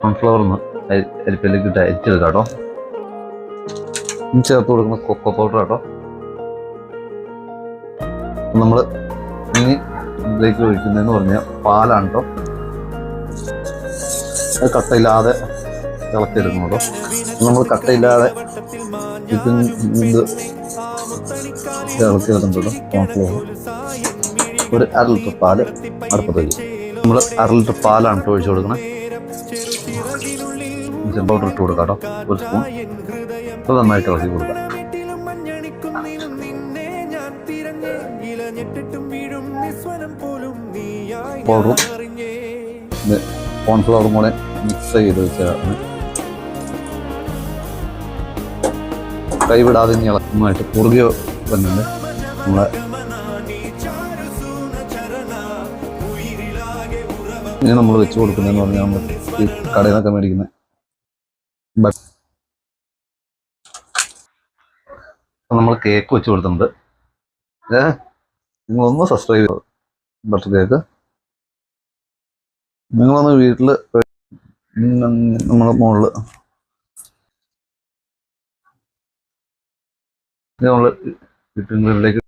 Cornflour ഒന്ന് അരിപ്പയിലേക്ക് ഇട്ട് അരിച്ചെടുക്കാം കേട്ടോ. ചേർത്ത് കൊടുക്കുന്ന കൊക്കോ പൗഡർ കേട്ടോ. നമ്മൾ ഇനി ഇതിലേക്ക് ഒഴിക്കുന്നതെന്ന് പറഞ്ഞാൽ പാലാണ് കേട്ടോ. അത് കട്ടയില്ലാതെ ഇളക്കിയെടുക്കണം കേട്ടോ. നമ്മൾ കട്ടയില്ലാതെ ഇത് ഇളക്കിയെടുക്കുന്നുണ്ടോ. കോൺഫ്ലവർ ഒരു 1/2 ലിറ്റർ പാല് അടുപ്പത്ത് വയ്ക്കും. നമ്മൾ 1/2 ലിറ്റർ പാലാണ് കേട്ടോ ഒഴിച്ചു കൊടുക്കണേ. പൗഡർ ഇട്ട് കൊടുക്കാം കേട്ടോ, 1 സ്പൂൺ. അത് നന്നായിട്ട് ഇളക്കി കൊടുക്കാം. പൗഡറും കോൺഫ്ലവറും കൂടെ മിക്സ് ചെയ്ത് വെച്ചാണ് കൈവിടാതെ ഇളക്കുമായിട്ട് കുറുകിയ വന്നുണ്ട്. നമ്മളെ ഇങ്ങനെ നമ്മൾ വെച്ച് കൊടുക്കുന്നതെന്ന് പറഞ്ഞാൽ നമ്മൾ ഈ കടയിൽ നിന്നൊക്കെ മേടിക്കുന്നത്. നമ്മൾ കേക്ക് വെച്ച് കൊടുത്തിട്ടുണ്ട്. നിങ്ങളൊന്ന് സബ്സ്ക്രൈബ് ചെയ്തു ബട്ടർ കേക്ക്. നിങ്ങളൊന്ന് വീട്ടിൽ നമ്മുടെ മുകളിൽ നമ്മൾ വീട്ടിലേക്ക്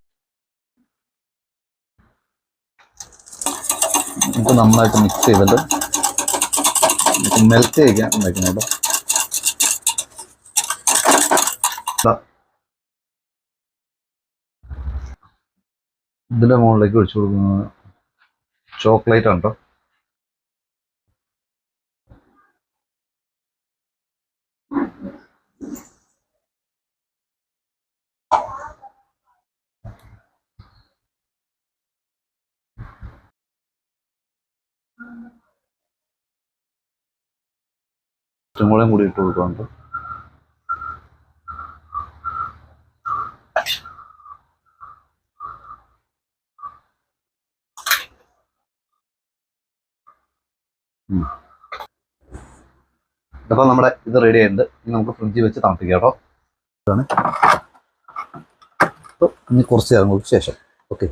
ഇപ്പം നന്നായിട്ട് മിക്സ് ചെയ്തിട്ട് മെൽറ്റ് ചെയ്യിക്കാൻ ഉണ്ടാക്കുന്നത് കേട്ടോ. ഇതിൻ്റെ മുകളിലേക്ക് ഒഴിച്ചു കൊടുക്കുന്നത് ചോക്ലേറ്റ് ആണ് കേട്ടോ. ഇഷ്ടംപോലെ കൂടി ഇട്ട് കൊടുക്കുന്നുണ്ട്. അപ്പോൾ നമ്മുടെ ഇത് റെഡി ആയിട്ടുണ്ട്. ഇനി നമുക്ക് ഫ്രിഡ്ജിൽ വെച്ച് തണുപ്പിക്കാം കേട്ടോ. ഇനി കുറച്ച് നേരം ശേഷം ഓക്കെ.